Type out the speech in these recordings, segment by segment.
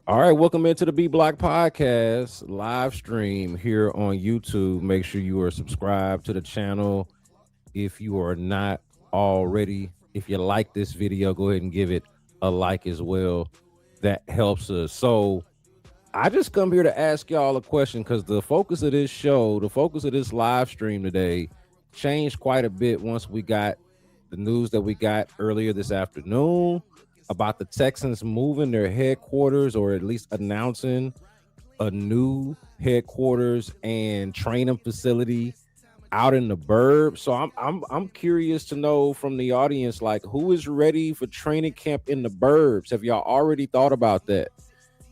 All right, welcome into the B Block Podcast live stream here on YouTube. Make sure you are subscribed to the channel if you are not already. If you like this video, go ahead and give it a like as well. That helps us. So I just come here to ask y'all a question because the focus of this show, the focus of this live stream today changed quite a bit once we got the news that we got earlier this afternoon about the Texans moving their headquarters, or at least announcing a new headquarters and training facility out in the burbs. So I'm curious to know from the audience, like, who is ready for training camp in the burbs? Have y'all already thought about that?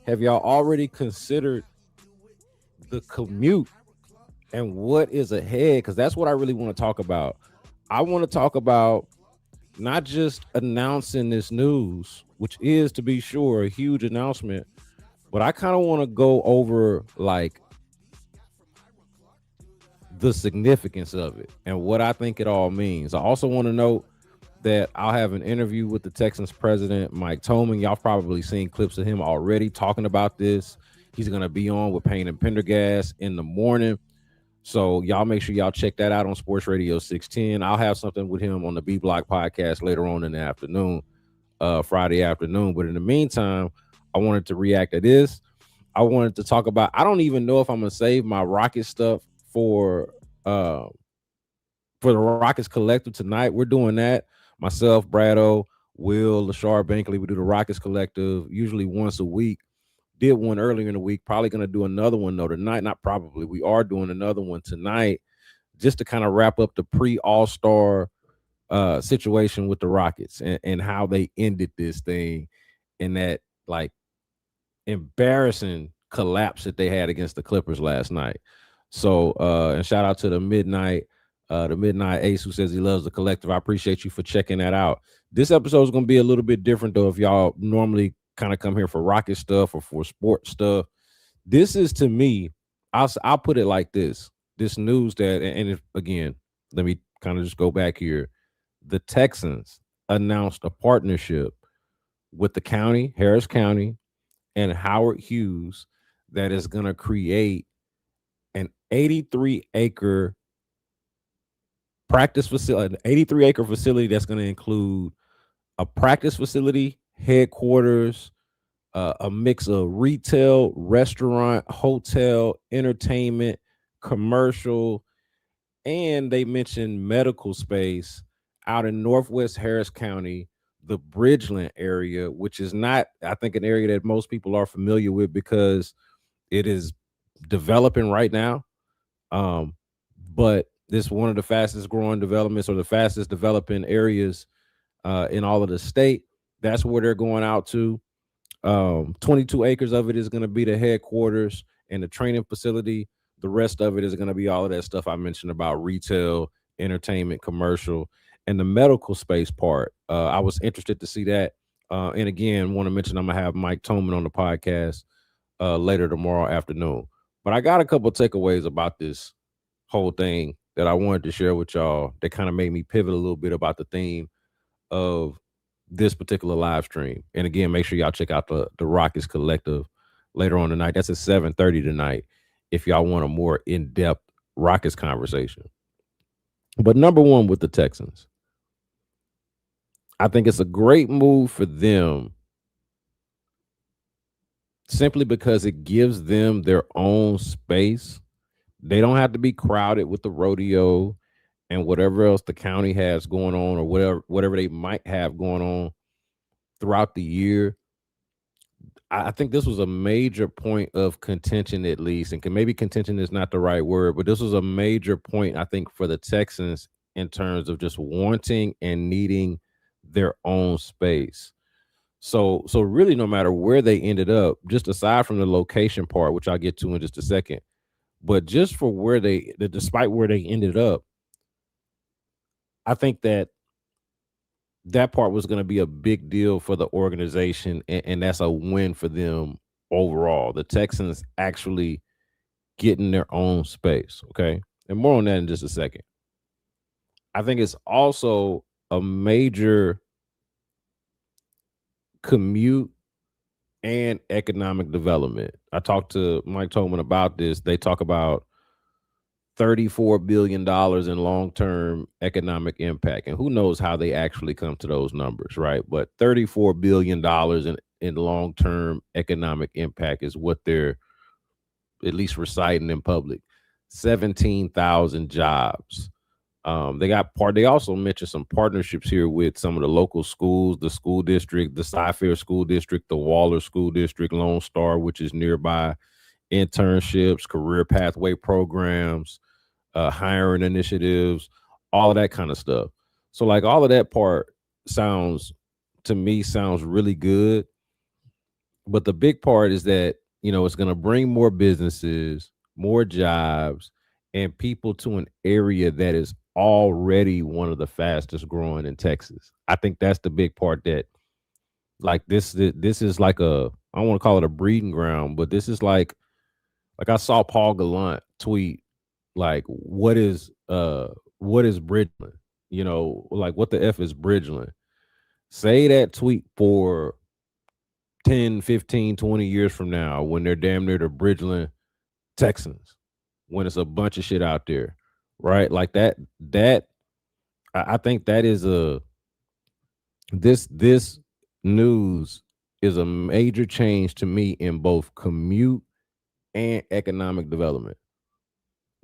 Have y'all already considered the commute and what is ahead? Because that's what I really want to talk about. I want to talk about not just announcing this news, which is, to be sure, a huge announcement, but I kind of want to go over like the significance of it and what I think it all means. I also want to note that I'll have an interview with the Texans president, Mike Tomlin. Y'all probably seen clips of him already talking about this. He's going to be on with Payne and Pendergast in the morning. So y'all make sure y'all check that out on Sports Radio 610. I'll have something with him on the B Block Podcast later on in the afternoon, Friday afternoon. But in the meantime, I wanted to react to this. I wanted to talk about, I don't even know if I'm going to save my Rocket stuff for the Rockets Collective tonight. We're doing that. Myself, Brado, Will, Lashard Bankley, we do the Rockets Collective usually once a week. Did one earlier in the week, probably going to do another one though tonight. Not probably, we are doing another one tonight just to kind of wrap up the pre-All-Star situation with the Rockets and how they ended this thing in that like embarrassing collapse that they had against the Clippers last night. So and shout out to the Midnight Ace, who says he loves the collective. I appreciate you for checking that out. This episode is going to be a little bit different though. If y'all normally kind of come here for Rocket stuff or for sports stuff, this is, to me, I'll put it like this news that, and if, again, let me kind of just go back here. The Texans announced a partnership with the county, Harris County, and Howard Hughes that is going to create an 83-acre practice facility, an 83-acre facility that's going to include a practice facility, headquarters, a mix of retail, restaurant, hotel, entertainment, commercial, and they mentioned medical space out in Northwest Harris County, the Bridgeland area, which is not, I think, an area that most people are familiar with because it is developing right now. But this is one of the fastest growing developments, or the fastest developing areas in all of the state. That's where they're going out to. 22 acres of it is going to be the headquarters and the training facility. The rest of it is going to be all of that stuff I mentioned about retail, entertainment, commercial, and the medical space part. I was interested to see that. And again, want to mention I'm going to have Mike Tomlin on the podcast later tomorrow afternoon. But I got a couple of takeaways about this whole thing that I wanted to share with y'all that kind of made me pivot a little bit about the theme of this particular live stream. And again, make sure y'all check out the Rockets Collective later on tonight. That's at 7:30 tonight if y'all want a more in-depth Rockets conversation. But number one, with the Texans, I think it's a great move for them simply because it gives them their own space. They don't have to be crowded with the rodeo and whatever else the county has going on, or whatever they might have going on throughout the year. I think this was a major point of contention, at least, and maybe contention is not the right word, but this was a major point, I think, for the Texans in terms of just wanting and needing their own space. So really, no matter where they ended up, just aside from the location part, which I'll get to in just a second, but just for despite where they ended up, I think that part was going to be a big deal for the organization, and that's a win for them overall. The Texans actually getting their own space. Okay. And more on that in just a second. I think it's also a major commute and economic development. I talked to Mike Tolman about this. They talk about $34 billion in long-term economic impact. And who knows how they actually come to those numbers, right? But $34 billion in long-term economic impact is what they're at least reciting in public. 17,000 jobs. They also mentioned some partnerships here with some of the local schools, the school district, the Cy-Fair School District, the Waller School District, Lone Star, which is nearby, internships, career pathway programs, hiring initiatives, all of that kind of stuff. So like all of that part sounds to me sounds really good. But the big part is that, it's going to bring more businesses, more jobs, and people to an area that is already one of the fastest growing in Texas. I think that's the big part that like this is like I don't want to call it a breeding ground, but this is like I saw Paul Gallant tweet like what is Bridgeland? Like what the F is Bridgeland? Say that tweet for 10, 15, 20 years from now when they're damn near the Bridgeland Texans, when it's a bunch of shit out there, right? Like I think that is this news is a major change to me in both commute and economic development.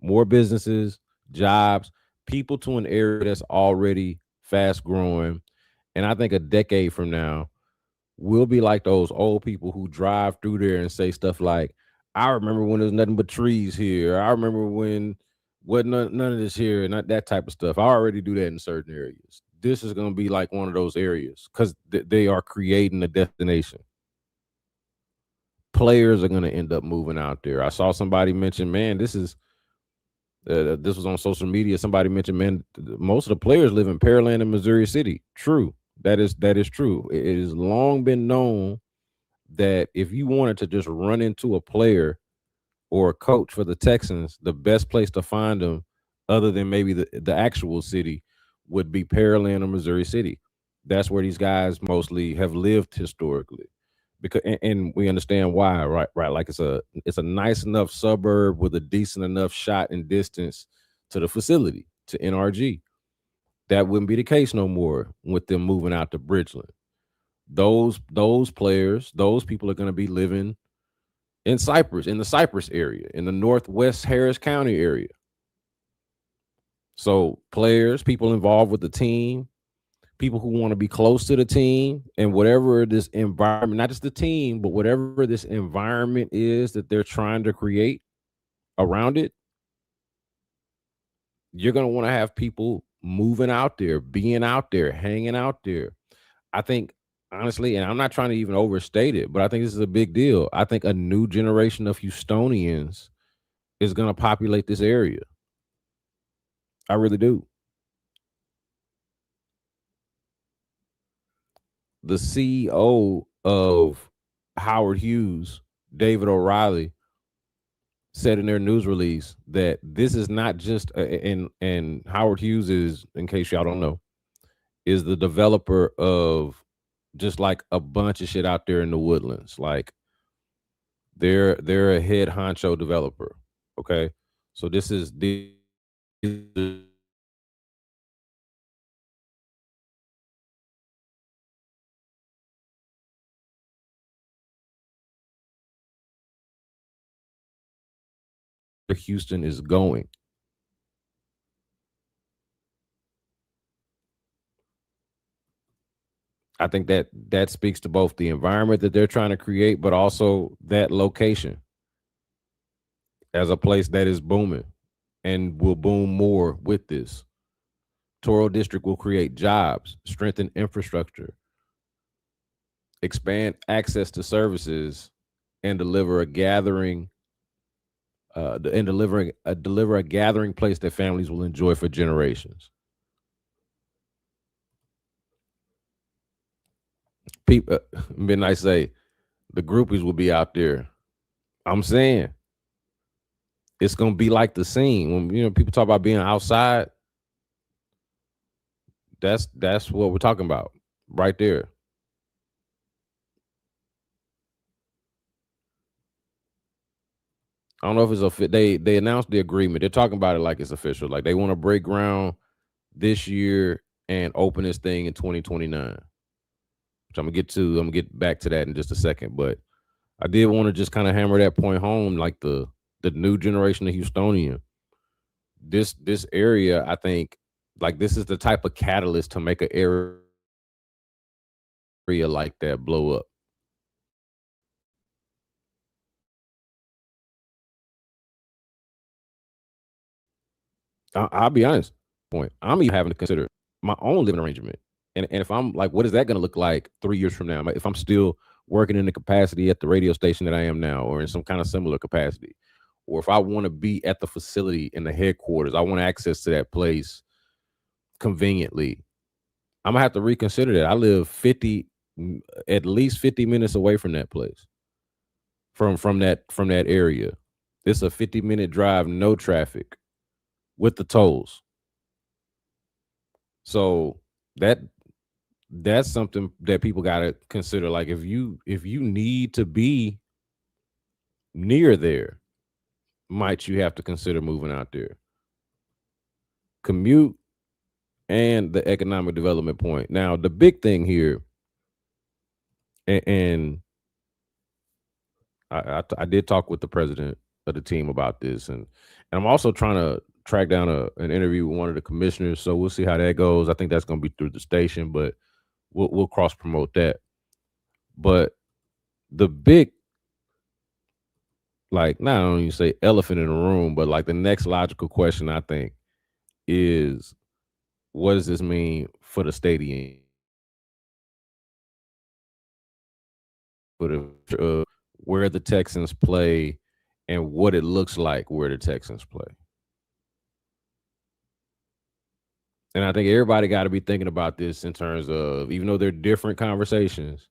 More businesses, jobs, people to an area that's already fast growing. And I think a decade from now, we'll be like those old people who drive through there and say stuff like, I remember when there's nothing but trees here. I remember when wasn't none of this here and that type of stuff. I already do that in certain areas. This is going to be like one of those areas because they are creating a destination. Players are going to end up moving out there. I saw somebody mention, man, this was on social media. Somebody mentioned, man, most of the players live in Pearland and Missouri City. True. That is true. It has long been known that if you wanted to just run into a player or a coach for the Texans, the best place to find them, other than maybe the actual city, would be Pearland or Missouri City. That's where these guys mostly have lived historically. Because and we understand why, right? Right. Like it's a nice enough suburb with a decent enough shot and distance to the facility, to NRG. That wouldn't be the case no more with them moving out to Bridgeland. Those players, those people are going to be living in Cypress, in the Cypress area, in the Northwest Harris County area. So players, people involved with the team, people who want to be close to the team, and whatever this environment, not just the team, but whatever this environment is that they're trying to create around it, you're going to want to have people moving out there, being out there, hanging out there. I think, honestly, and I'm not trying to even overstate it, but I think this is a big deal. I think a new generation of Houstonians is going to populate this area. I really do. The CEO of Howard Hughes, David O'Reilly, said in their news release that this is not just and Howard Hughes is, in case y'all don't know, is the developer of just like a bunch of shit out there in the Woodlands. Like they're a head honcho developer. Okay, so this is the Houston is going. I think that speaks to both the environment that they're trying to create, but also that location as a place that is booming and will boom more with this. Toro District will create jobs, strengthen infrastructure, expand access to services, and deliver a gathering deliver a gathering place that families will enjoy for generations. People, midnight say The groupies will be out there. I'm saying it's gonna be like the scene when people talk about being outside. That's what we're talking about right there. I don't know if it's they announced the agreement. They're talking about it like it's official. Like they want to break ground this year and open this thing in 2029. Which I'm gonna get to. I'm gonna get back to that in just a second. But I did want to just kind of hammer that point home, like the new generation of Houstonian. This area, I think, like this is the type of catalyst to make an area like that blow up. I'll be honest. Point. I'm even having to consider my own living arrangement, and if I'm like, what is that going to look like 3 years from now? If I'm still working in the capacity at the radio station that I am now, or in some kind of similar capacity, or if I want to be at the facility in the headquarters, I want access to that place conveniently. I'm gonna have to reconsider that. I live at least 50 minutes away from that place, from that area. It's a 50-minute drive, no traffic, with the tolls. So that that's something that people gotta consider. Like if you need to be near there, might you have to consider moving out there? Commute and the economic development point. Now, the big thing here, and I did talk with the president of the team about this, and I'm also trying to track down an interview with one of the commissioners. So we'll see how that goes. I think that's going to be through the station, but we'll cross promote that. But the big, like, not only you say elephant in the room, but like the next logical question I think is, what does this mean for the stadium? For where the Texans play and what it looks like where the Texans play. And I think everybody got to be thinking about this in terms of, even though they're different conversations,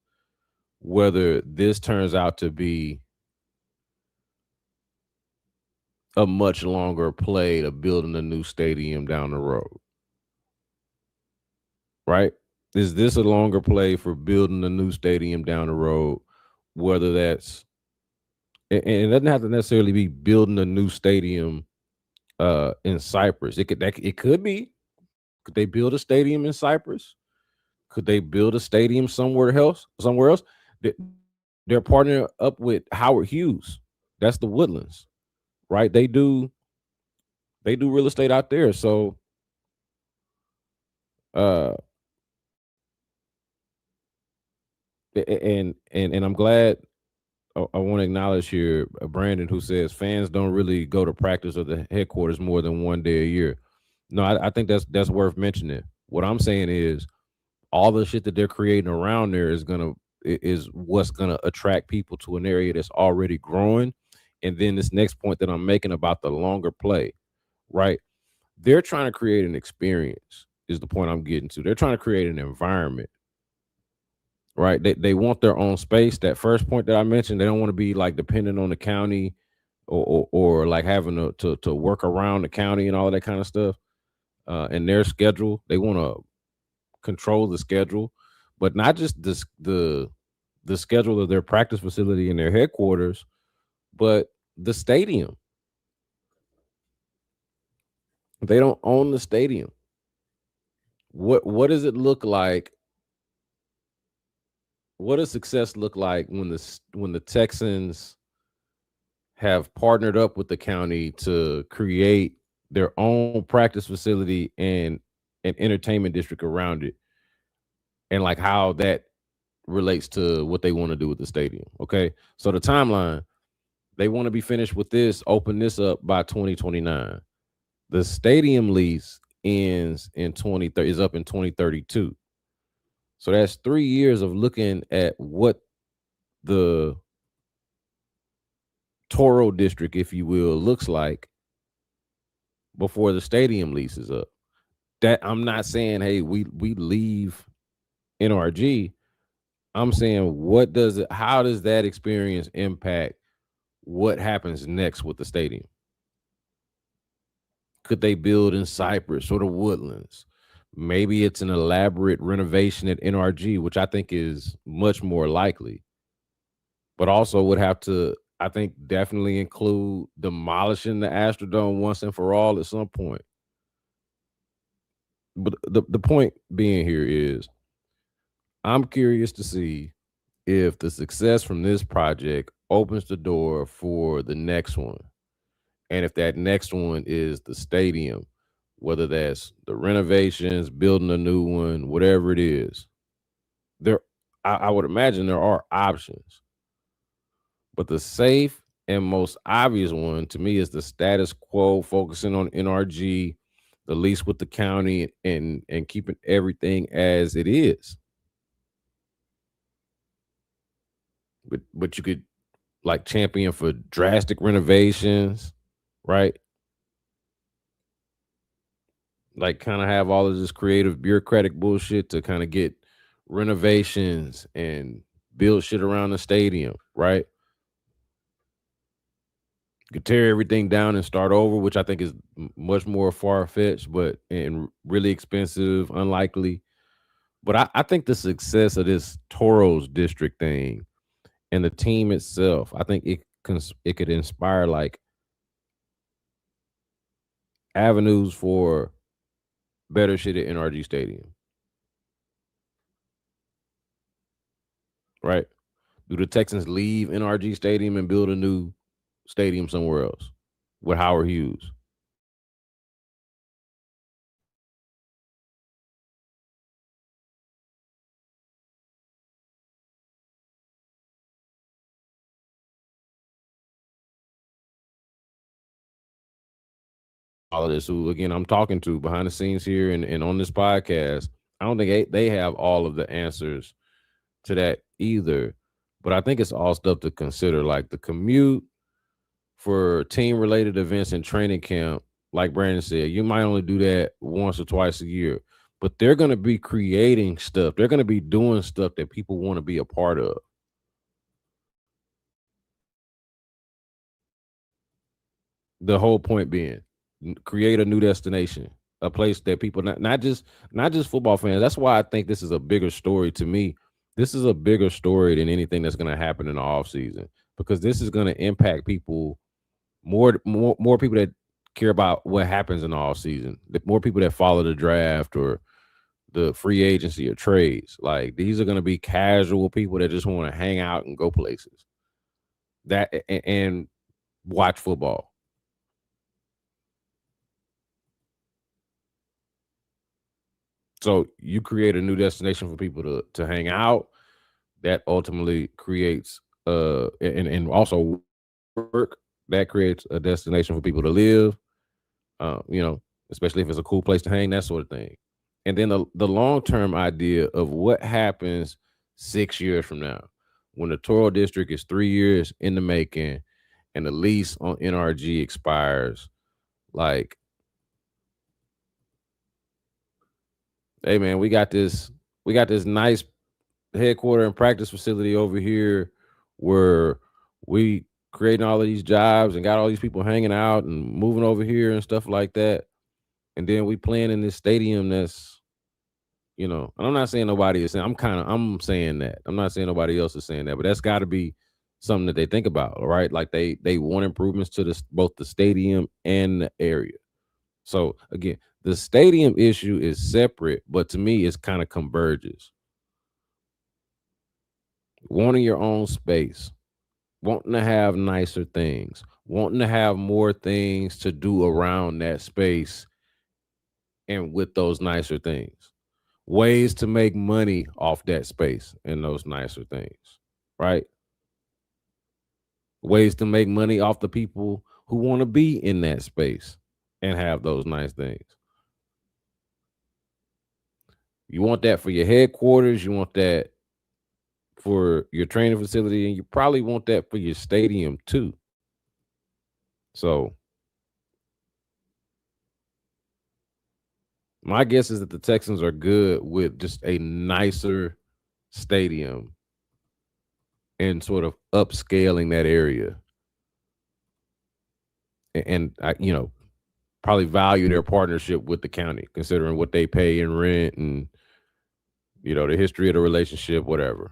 whether this turns out to be a much longer play to building a new stadium down the road. Right? Is this a longer play for building a new stadium down the road? Whether that's, and it doesn't have to necessarily be building a new stadium in Cypress. It could be. Could they build a stadium in Cypress? Could they build a stadium somewhere else? Somewhere else? They're partnering up with Howard Hughes. That's the Woodlands, right? They do real estate out there. So uh and I'm glad. I want to acknowledge here Brandon, who says fans don't really go to practice or the headquarters more than one day a year. No, I think that's worth mentioning. What I'm saying is all the shit that they're creating around there is what's gonna attract people to an area that's already growing. And then this next point that I'm making about the longer play, right? They're trying to create an experience, is the point I'm getting to. They're trying to create an environment, right? They want their own space. That first point that I mentioned, they don't want to be like dependent on the county, or like having to work around the county and all of that kind of stuff. And their schedule, they want to control the schedule, but not just the schedule of their practice facility and their headquarters, but the stadium. They don't own the stadium. What does it look like? What does success look like when the Texans have partnered up with the county to create their own practice facility and an entertainment district around it, and like how that relates to what they want to do with the stadium? Okay, so the timeline, they want to be finished with this, open this up by 2029. The stadium lease ends in 2030, is up in 2032. So that's 3 years of looking at what the Toro District, if you will, looks like before the stadium lease is up. That I'm not saying, hey, we leave NRG. I'm saying, how does that experience impact what happens next with the stadium? Could they build in Cypress or the Woodlands? Maybe it's an elaborate renovation at NRG, which I think is much more likely, but also would have to, I think, definitely include demolishing the Astrodome once and for all at some point. But the point being here is I'm curious to see if the success from this project opens the door for the next one. And if that next one is the stadium, whether that's the renovations, building a new one, whatever it is, there I would imagine there are options. But the safe and most obvious one to me is the status quo, focusing on NRG, the lease with the county, and keeping everything as it is. But you could like champion for drastic renovations, right? Like kind of have all of this creative bureaucratic bullshit to kind of get renovations and build shit around the stadium, right? You could tear everything down and start over, which I think is much more far fetched, but and really expensive, unlikely. But I think the success of this Toro's district thing and the team itself, I think it could inspire like avenues for better shit at NRG Stadium, right? Do the Texans leave NRG Stadium and build a new stadium somewhere else with Howard Hughes? All of this, who again I'm talking to behind the scenes here and on this podcast, I don't think they have all of the answers to that either. But I think it's all stuff to consider, like the commute for team related events and training camp. Like Brandon said, you might only do that once or twice a year, but they're going to be creating stuff. They're going to be doing stuff that people want to be a part of. The whole point being, create a new destination, a place that people not just football fans. That's why I think this is a bigger story to me. This is a bigger story than anything that's going to happen in the off season, because this is going to impact people more people that care about what happens in the off season. The more people that follow the draft or the free agency or trades. Like these are going to be casual people that just want to hang out and go places and watch football. So you create a new destination for people to hang out. That ultimately creates and also work. That creates a destination for people to live. You know, especially if it's a cool place to hang, that sort of thing. And then the long term idea of what happens 6 years from now, when the Toro District is 3 years in the making, and the lease on NRG expires. Like, hey man, we got this nice headquarter and practice facility over here where we creating all of these jobs and got all these people hanging out and moving over here and stuff like that. And then we playing in this stadium that's, and I'm not saying nobody is saying, I'm saying that. I'm not saying nobody else is saying that, but that's got to be something that they think about, all right? Like they want improvements to both the stadium and the area. So again, the stadium issue is separate, but to me, it's kind of converges. Wanting your own space, wanting to have nicer things, wanting to have more things to do around that space and with those nicer things. Ways to make money off that space and those nicer things, right? Ways to make money off the people who want to be in that space and have those nice things. You want that for your headquarters, you want that for your training facility, and you probably want that for your stadium too. So my guess is that the Texans are good with just a nicer stadium and sort of upscaling that area, and I, probably value their partnership with the county, considering what they pay in rent and the history of the relationship, whatever.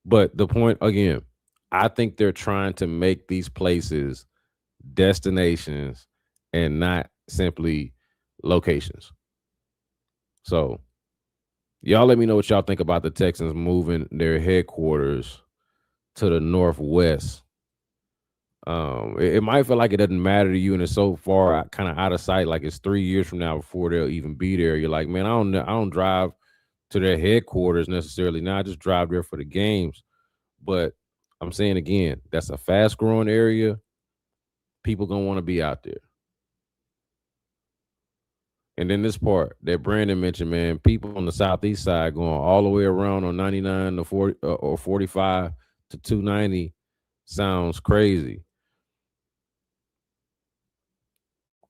But the point again, I think they're trying to make these places destinations and not simply locations. So y'all let me know what y'all think about the Texans moving their headquarters to the northwest. It might feel like it doesn't matter to you and it's so far kind of out of sight, like it's 3 years from now before they'll even be there. You're like, man, I don't drive to their headquarters necessarily. Now I just drive there for the games. But I'm saying again, that's a fast growing area. People gonna want to be out there. And then this part that Brandon mentioned, man, people on the southeast side going all the way around on 99 to 40 or 45 to 290 sounds crazy.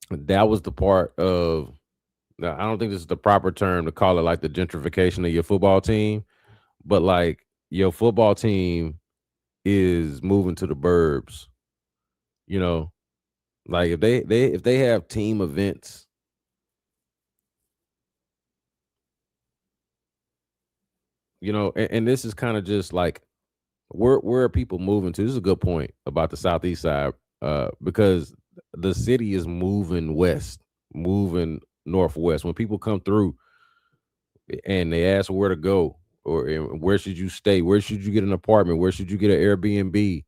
That was the part of, now, I don't think this is the proper term to call it like the gentrification of your football team, but like your football team is moving to the burbs, you know, like if they have team events, and this is kind of just like where are people moving to? This is a good point about the southeast side, because the city is moving west, moving northwest. When people come through and they ask where to go or where should you stay, where should you get an apartment, where should you get an Airbnb,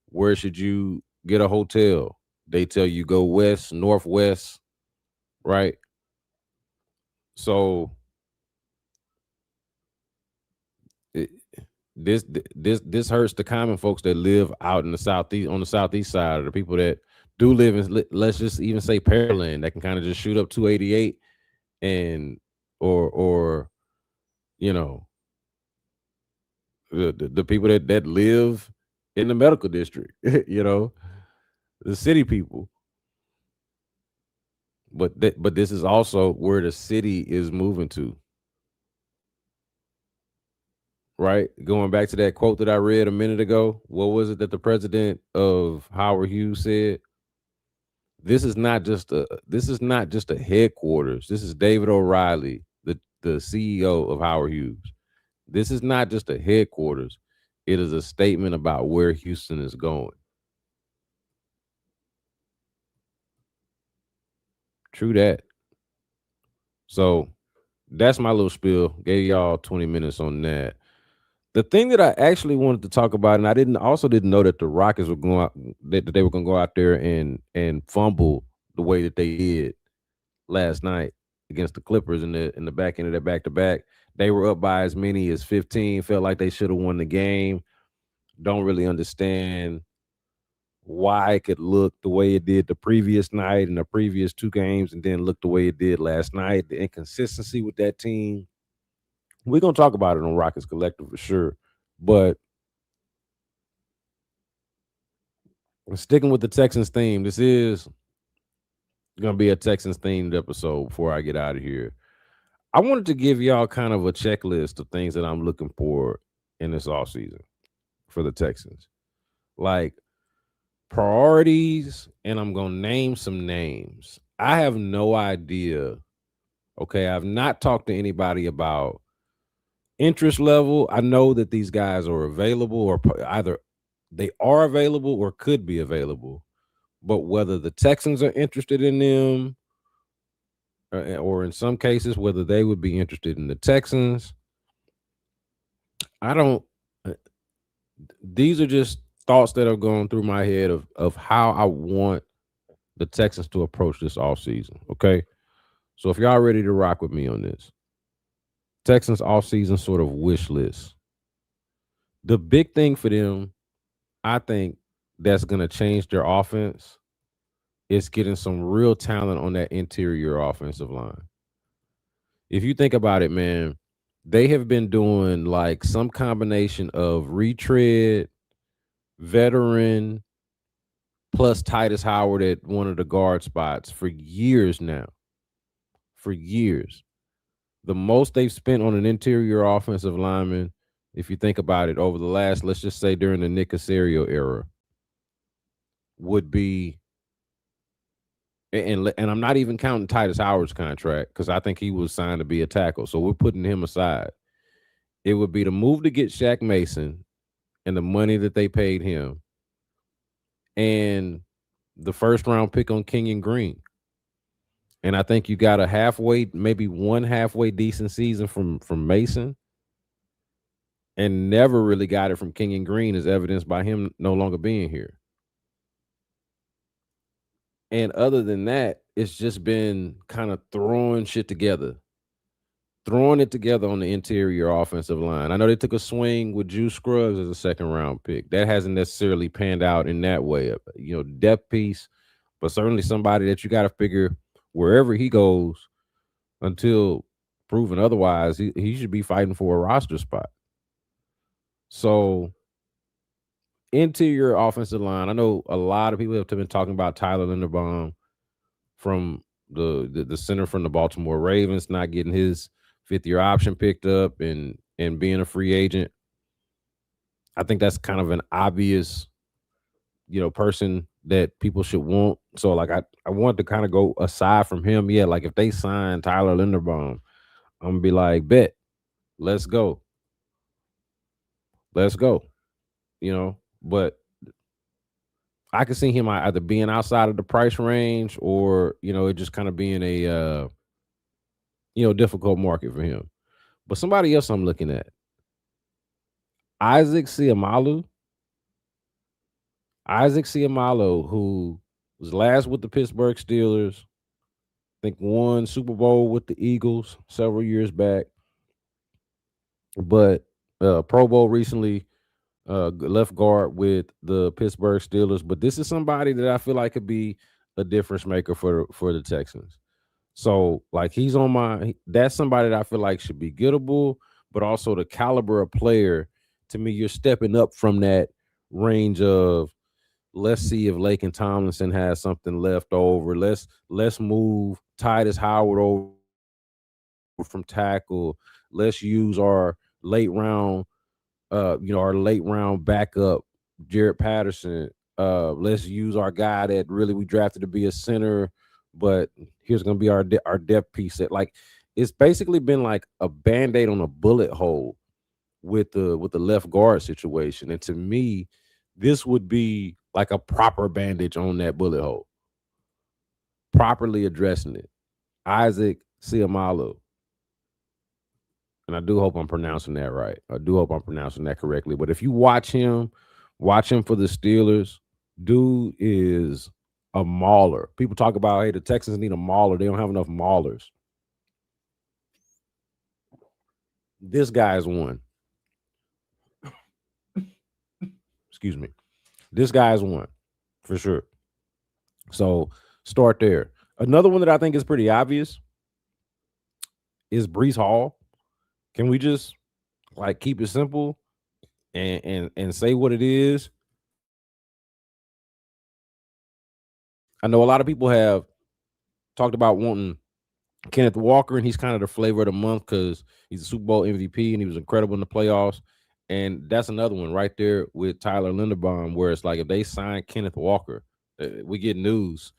where should you get a hotel, they tell you go west, northwest, right? So it, this hurts the common folks that live out in the southeast, on the southeast side, or the people that do live in, let's just even say Pearland, that can kind of just shoot up 288 and or you know the people that live in the medical district, the city people. But this is also where the city is moving to, right? Going back to that quote that I read a minute ago, what was it that the president of Howard Hughes said? This is not just a headquarters. This is David O'Reilly, the CEO of Howard Hughes. This is not just a headquarters. It is a statement about where Houston is going. True that. So that's my little spiel. Gave y'all 20 minutes on that. The thing that I actually wanted to talk about, and I didn't know that the Rockets were going out, that they were going to go out there and fumble the way that they did last night against the Clippers in the back end of that back to back. They were up by as many as 15. Felt like they should have won the game. Don't really understand why it could look the way it did the previous night and the previous two games, and then look the way it did last night. The inconsistency with that team. We're gonna talk about it on Rockets Collective for sure. But sticking with the Texans theme, this is gonna be a Texans themed episode before I get out of here. I wanted to give y'all kind of a checklist of things that I'm looking for in this offseason for the Texans. Like priorities, and I'm gonna name some names. I have no idea. Okay, I've not talked to anybody about interest level. I know that these guys are available, or either they are available or could be available. But whether the Texans are interested in them, or in some cases, whether they would be interested in the Texans, I don't. uh, These are just thoughts that have gone through my head of how I want the Texans to approach this offseason. Okay. So if y'all ready to rock with me on this, Texans offseason sort of wish list. The big thing for them, I think, that's going to change their offense is getting some real talent on that interior offensive line. If you think about it, man, they have been doing like some combination of retread, veteran, plus Titus Howard at one of the guard spots for years now. For years. The most they've spent on an interior offensive lineman if you think about it, over the last, let's just say during the Nick Casario era, would be, and I'm not even counting Titus Howard's contract because I think he was signed to be a tackle. So we're putting him aside. It would be the move to get Shaq Mason and the money that they paid him, and the first round pick on Kenyon Green. And I think you got a halfway, maybe one halfway decent season from Mason, and never really got it from Kenyon Green, as evidenced by him no longer being here. And other than that, it's just been kind of throwing it together on the interior offensive line. I know they took a swing with Juice Scruggs as a second round pick. That hasn't necessarily panned out in that way. Depth piece, but certainly somebody that you got to figure wherever he goes until proven otherwise, he should be fighting for a roster spot. So interior offensive line, I know a lot of people have been talking about Tyler Linderbaum from the center from the Baltimore Ravens not getting his fifth-year option picked up and being a free agent. I think that's kind of an obvious, person that people should want. So like I want to kind of go aside from him. Yeah, like if they sign Tyler Linderbaum, I'm gonna be like, bet, let's go. Let's go. But I can see him either being outside of the price range or, it just kind of being a difficult market for him. But somebody else I'm looking at, Isaac Seumalo. Isaac Seumalo, who was last with the Pittsburgh Steelers, I think won Super Bowl with the Eagles several years back, but Pro Bowl recently, left guard with the Pittsburgh Steelers. But this is somebody that I feel like could be a difference maker for the Texans. So like that's somebody that I feel like should be gettable, but also the caliber of player. To me, you're stepping up from that range of, let's see if Laken Tomlinson has something left over. Let's move Titus Howard over from tackle. Let's use our our late round backup, Jared Patterson. Let's use our guy that really we drafted to be a center, but here's gonna be our depth piece. That like it's basically been like a band-aid on a bullet hole with the left guard situation. And to me, this would be like a proper bandage on that bullet hole, properly addressing it. Isaac Seumalo. And I do hope I'm pronouncing that right. I do hope I'm pronouncing that correctly. But if you watch him for the Steelers, dude is a mauler. People talk about, hey, the Texans need a mauler. They don't have enough maulers. This guy is one. Excuse me. This guy is one for sure. So start there. Another one that I think is pretty obvious is Breece Hall. Can we just like keep it simple and say what it is? I know a lot of people have talked about wanting Kenneth Walker, and he's kind of the flavor of the month because he's a Super Bowl MVP and he was incredible in the playoffs. And that's another one right there with Tyler Linderbaum, where it's like if they sign Kenneth Walker, we get news.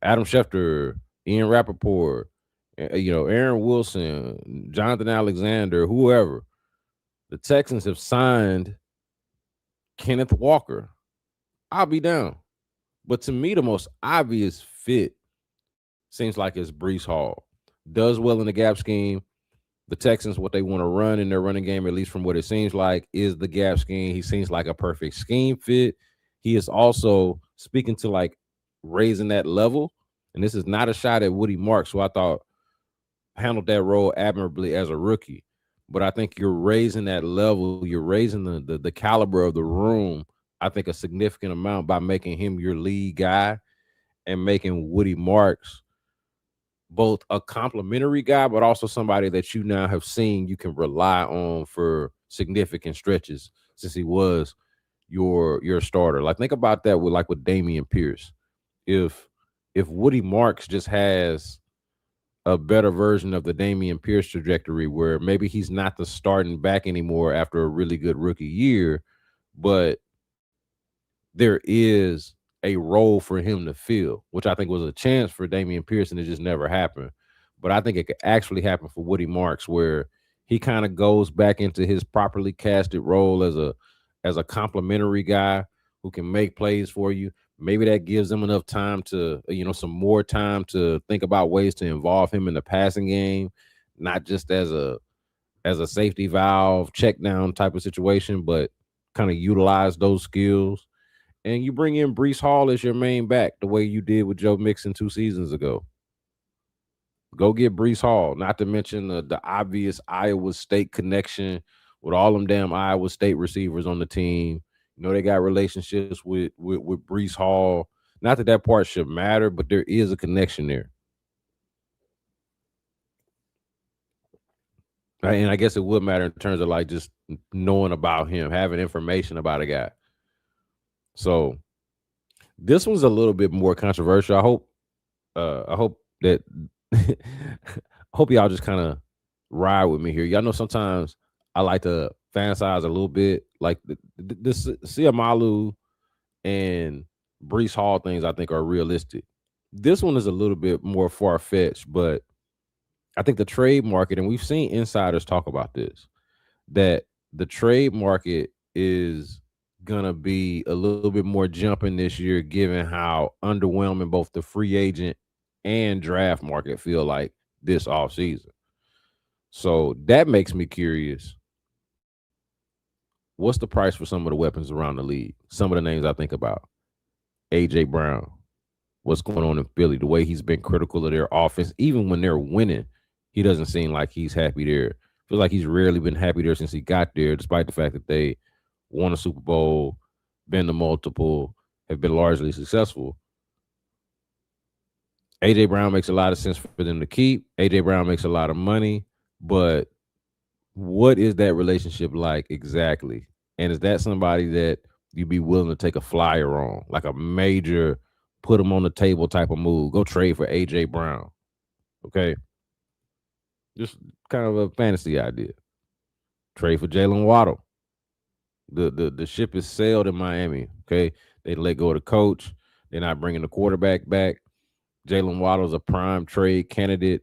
Adam Schefter, Ian Rappaport, Aaron Wilson, Jonathan Alexander, whoever. The Texans have signed Kenneth Walker. I'll be down. But to me, the most obvious fit seems like it's Breece Hall. Does well in the gap scheme. The Texans, what they want to run in their running game, at least from what it seems like, is the gap scheme. He seems like a perfect scheme fit. He is also speaking to like raising that level. And this is not a shot at Woody Marks, who I thought handled that role admirably as a rookie. But I think you're raising that level. You're raising the caliber of the room, I think, a significant amount by making him your lead guy and making Woody Marks both a complimentary guy, but also somebody that you now have seen you can rely on for significant stretches since he was your starter. Like think about that with Dameon Pierce. If Woody Marks just has a better version of the Damian Pierce trajectory where maybe he's not the starting back anymore after a really good rookie year, but there is a role for him to fill, which I think was a chance for Damian Pierce and it just never happened. But I think it could actually happen for Woody Marks where he kind of goes back into his properly casted role as a complimentary guy who can make plays for you. Maybe that gives them enough time to, some more time to think about ways to involve him in the passing game, not just as a safety valve check down type of situation, but kind of utilize those skills. And you bring in Brees Hall as your main back, the way you did with Joe Mixon 2 seasons ago. Go get Brees Hall, not to mention the obvious Iowa State connection with all them damn Iowa State receivers on the team. They got relationships with Brees Hall. Not that that part should matter, but there is a connection there. And I guess it would matter in terms of like just knowing about him, having information about a guy. So this one's a little bit more controversial. I hope that I hope y'all just kind of ride with me here. Y'all know sometimes I like to fantasize a little bit, like this Siamalu and Brees Hall things. I think are realistic. This one is a little bit more far fetched, but I think the trade market, and we've seen insiders talk about this, that the trade market is gonna be a little bit more jumping this year, given how underwhelming both the free agent and draft market feel like this offseason. So that makes me curious. What's the price for some of the weapons around the league? Some of the names I think about. AJ Brown. What's going on in Philly? The way he's been critical of their offense, even when they're winning, he doesn't seem like he's happy there. Feels like he's rarely been happy there since he got there, despite the fact that they won a Super Bowl, been to multiple, have been largely successful. AJ Brown makes a lot of sense for them to keep. AJ Brown makes a lot of money, but what is that relationship like exactly? And is that somebody that you'd be willing to take a flyer on, like a major put him on the table type of move? Go trade for AJ Brown. Okay. Just kind of a fantasy idea. Trade for Jalen Waddle. The ship is sailed in Miami. Okay. They let go of the coach. They're not bringing the quarterback back. Jalen Waddle's a prime trade candidate.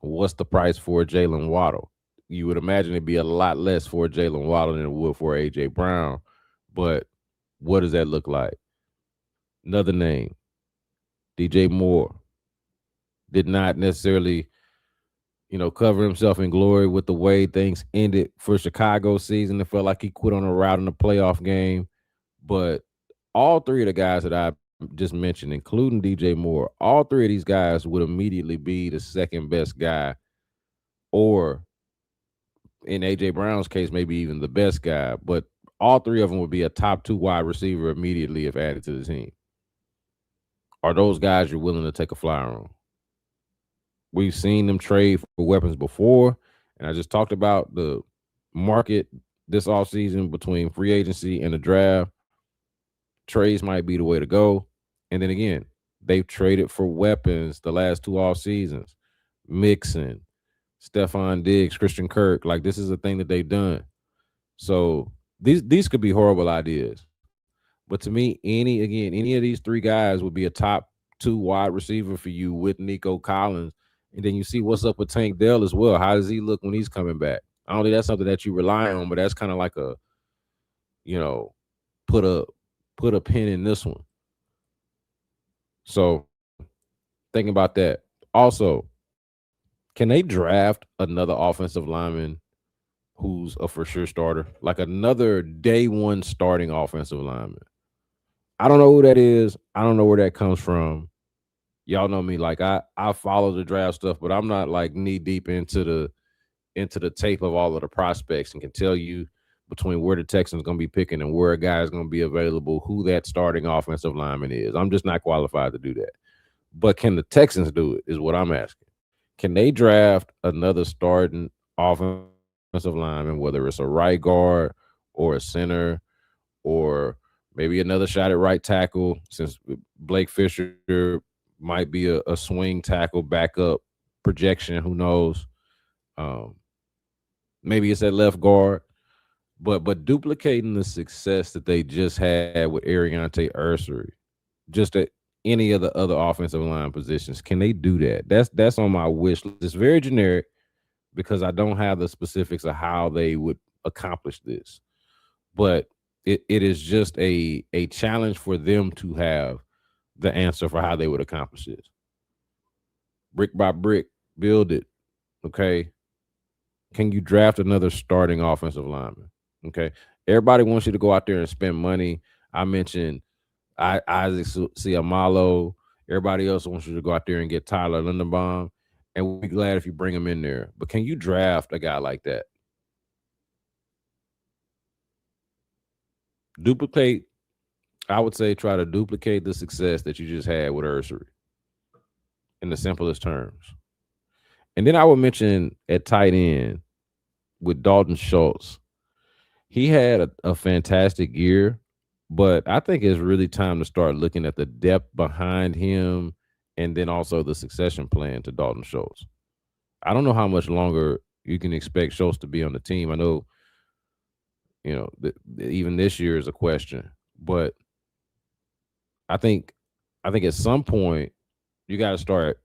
What's the price for Jalen Waddle? You would imagine it'd be a lot less for Jalen Waddle than it would for AJ Brown. But what does that look like? Another name, DJ Moore, did not necessarily, cover himself in glory with the way things ended for Chicago season. It felt like he quit on a route in the playoff game. But all three of the guys that I just mentioned, including DJ Moore, all three of these guys would immediately be the second best guy, or in AJ Brown's case, maybe even the best guy. But all three of them would be a top 2 wide receiver immediately if added to the team. Are those guys you're willing to take a flyer on? We've seen them trade for weapons before, and I just talked about the market this offseason between free agency and the draft. Trades might be the way to go. And then again, they've traded for weapons the last 2 off seasons. Mixon, Stephon Diggs, Christian Kirk. Like, this is a thing that they've done. So these could be horrible ideas. But to me, any of these 3 guys would be a top 2 wide receiver for you with Nico Collins. And then you see what's up with Tank Dell as well. How does he look when he's coming back? I don't think that's something that you rely on, but that's kind of like a, put a pin in this one. So thinking about that. Also, can they draft another offensive lineman who's a for sure starter? Like another day 1 starting offensive lineman. I don't know who that is. I don't know where that comes from. Y'all know me. Like I follow the draft stuff, but I'm not like knee deep into the tape of all of the prospects and can tell you between where the Texans going to be picking and where a guy is going to be available, who that starting offensive lineman is. I'm just not qualified to do that. But can the Texans do it is what I'm asking. Can they draft another starting offensive lineman, whether it's a right guard or a center or maybe another shot at right tackle, since Blake Fisher Might be a swing tackle backup projection. Who knows? Um, Maybe it's at left guard. But duplicating the success that they just had with Ariante Ursary, just at any of the other offensive line positions, can they do that? That's on my wish list. It's very generic because I don't have the specifics of how they would accomplish this. But it is just a challenge for them to have the answer for how they would accomplish this. Brick by brick, build it. Okay. Can you draft another starting offensive lineman? Okay. Everybody wants you to go out there and spend money. I mentioned Isaac Siamalo. Everybody else wants you to go out there and get Tyler Lindenbaum. And we'll be glad if you bring him in there. But can you draft a guy like that? Duplicate, I would say try to duplicate the success that you just had with Ursary in the simplest terms. And then I would mention at tight end with Dalton Schultz. He had a fantastic year, but I think it's really time to start looking at the depth behind him and then also the succession plan to Dalton Schultz. I don't know how much longer you can expect Schultz to be on the team. I know, even this year is a question, but I think at some point you got to start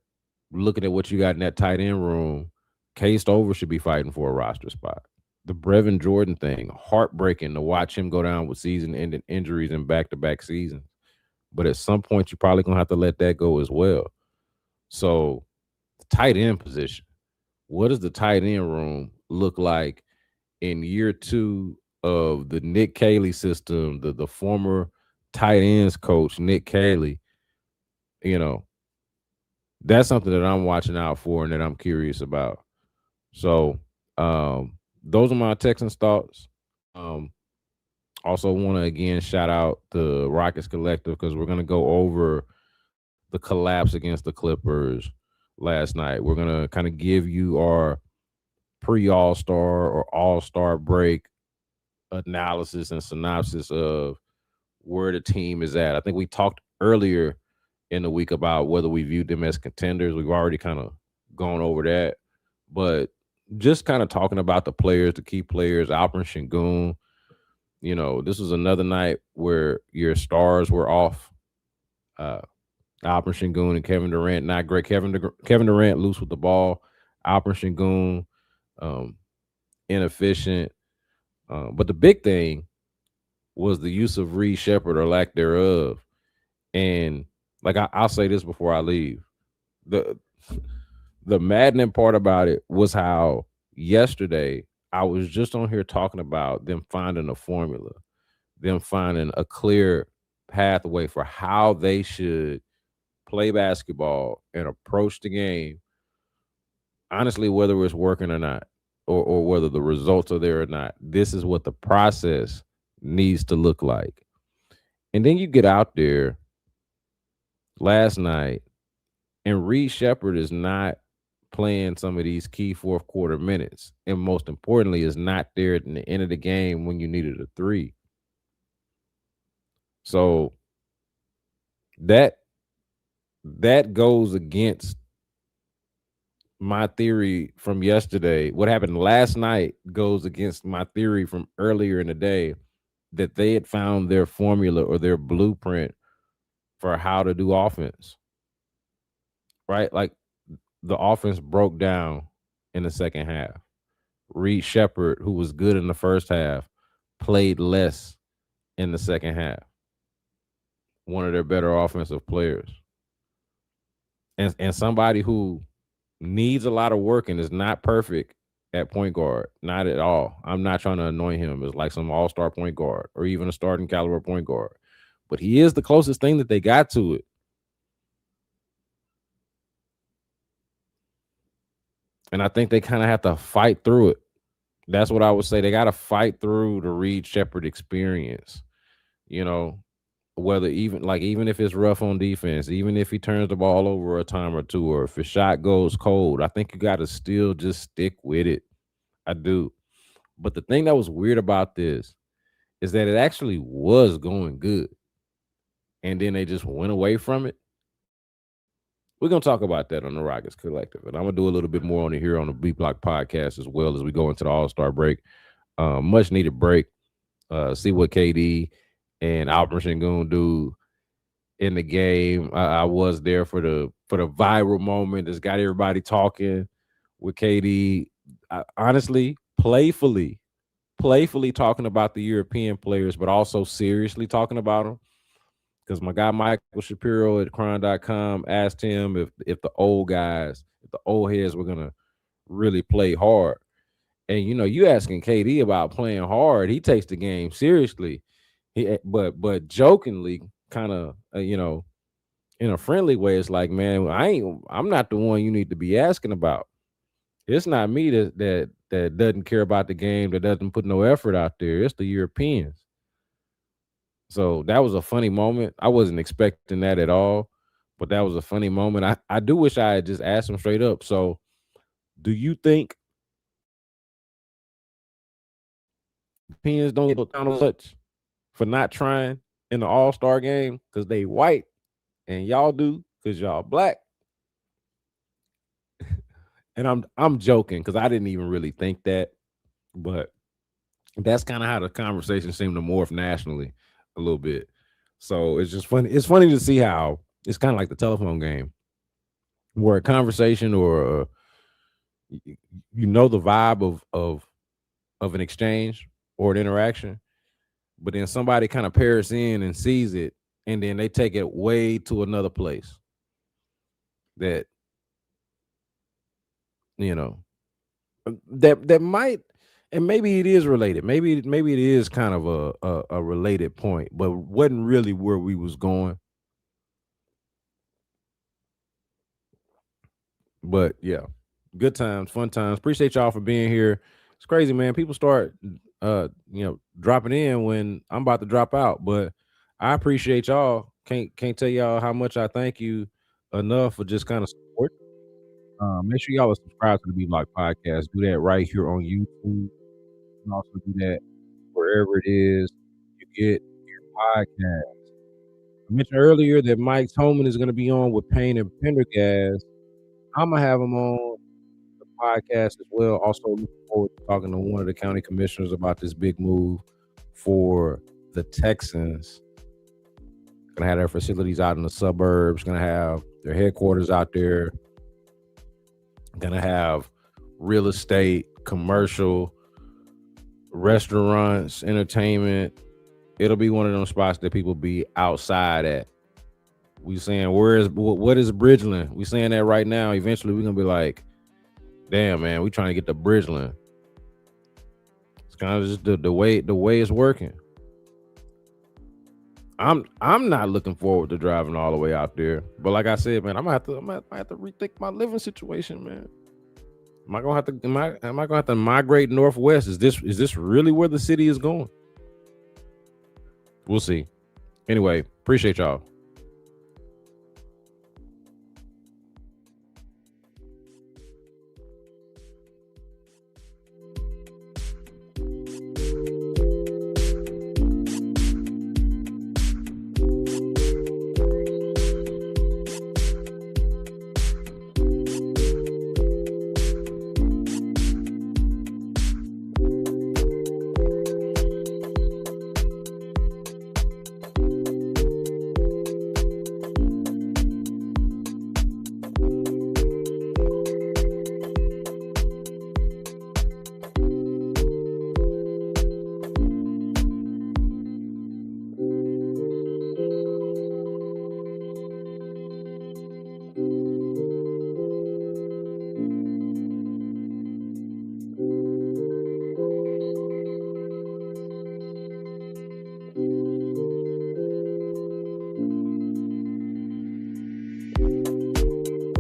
looking at what you got in that tight end room. Case Over should be fighting for a roster spot. The Brevin Jordan thing, heartbreaking to watch him go down with season-ending injuries in back-to-back seasons. But at some point, you're probably going to have to let that go as well. So, the tight end position. What does the tight end room look like in year 2 of the Nick Caley system, the former tight ends coach, Nick Caley? That's something that I'm watching out for and that I'm curious about. So, those are my Texans thoughts. Also want to again shout out the Rockets Collective because we're going to go over the collapse against the Clippers last night. We're going to kind of give you our pre-All-Star or All-Star break analysis and synopsis of where the team is at. I think we talked earlier in the week about whether we viewed them as contenders. We've already kind of gone over that. But just kind of talking about the players, the key players, Alperen Şengün. This was another night where your stars were off. Alperen Şengün and Kevin Durant, not great. Kevin Durant loose with the ball. Alperen Şengün, inefficient. But the big thing was the use of Reed Shepherd or lack thereof. And like I'll say this before I leave. The maddening part about it was how yesterday I was just on here talking about them finding a formula, them finding a clear pathway for how they should play basketball and approach the game. Honestly, whether it's working or not, or whether the results are there or not, this is what the process needs to look like. And then you get out there last night, and Reed Shepherd is not playing some of these key fourth quarter minutes. And most importantly, is not there at the end of the game when you needed a 3. So that goes against my theory from yesterday. What happened last night goes against my theory from earlier in the day that they had found their formula or their blueprint for how to do offense. Right? Like the offense broke down in the second half. Reed Shepherd, who was good in the first half, played less in the second half. One of their better offensive players. And somebody who needs a lot of work and is not perfect at point guard. Not at all. I'm not trying to anoint him as like some all-star point guard or even a starting caliber point guard. But he is the closest thing that they got to it. And I think they kind of have to fight through it. That's what I would say. They got to fight through the Reed Shepherd experience. Whether even if it's rough on defense, even if he turns the ball over a time or two, or if his shot goes cold, I think you got to still just stick with it. I do. But the thing that was weird about this is that it actually was going good. And then they just went away from it. We're gonna talk about that on the Rockets Collective, and I'm gonna do a little bit more on it here on the B Block podcast as well as we go into the All-Star break. Much needed break. See what KD and Albertson gonna do in the game. I was there for the viral moment that's got everybody talking with KD. Honestly, playfully talking about the European players, but also seriously talking about them. Because my guy Michael Shapiro at Cron.com asked him if the old guys, if the old heads were gonna really play hard. And you asking KD about playing hard, he takes the game seriously. But jokingly, kind of in a friendly way, it's like, man, I'm not the one you need to be asking about. It's not me that doesn't care about the game, that doesn't put no effort out there. It's the Europeans. So that was a funny moment. I wasn't expecting that at all, but that was a funny moment. I do wish I had just asked him straight up. So, do you think Europeans don't get down much for not trying in the All-Star game because they white and y'all do because y'all black? And I'm joking because I didn't even really think that, but that's kind of how the conversation seemed to morph nationally a little bit. So it's just funny. It's funny to see how it's kind of like the telephone game, where a conversation or the vibe of an exchange or an interaction, but then somebody kind of pairs in and sees it, and then they take it way to another place that that might, and maybe it is related. Maybe it is kind of a related point, but wasn't really where we was going. But yeah, good times, fun times. Appreciate y'all for being here. It's crazy, man. People start dropping in when I'm about to drop out, but I appreciate y'all. Can't tell y'all how much I thank you enough for just kind of support. Make sure y'all are subscribed to the B Block Podcast. Do that right here on YouTube. You can also do that wherever it is you get your podcast. I mentioned earlier that Mike Toman is going to be on with Payne and Pendergast. I'm going to have him on the podcast as well. Also, looking forward to talking to one of the county commissioners about this big move for the Texans. Going to have their facilities out in the suburbs, going to have their headquarters out there, going to have real estate, commercial, restaurants, entertainment. It'll be one of those spots that people be outside at. We saying, what is Bridgeland? We saying that right now. Eventually, we're gonna be like, damn, man, we trying to get to Bridgeland. It's kind of just the way it's working. I'm not looking forward to driving all the way out there. But like I said, man, I might have to rethink my living situation, man. Am I gonna have to migrate northwest? Is this really where the city is going? We'll see. Anyway, appreciate y'all.